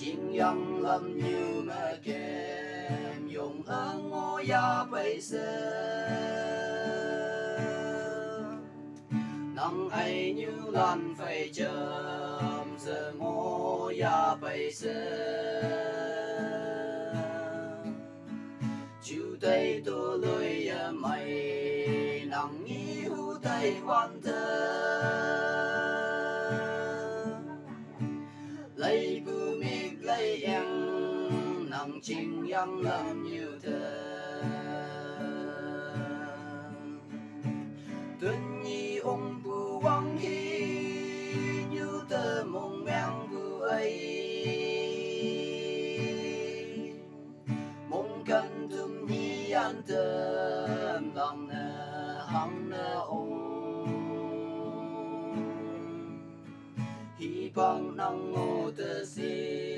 情人lâm nhiều mà kèm dùng ơn ngô ya bây giờ nắng ấy như lan phai chậm giờ ngô ya bây giờ chiều tây tôi lười mày nắng yêu tây quan thơ lấy bưu miệt lấy em nắng chinh yang làm nhiều thơ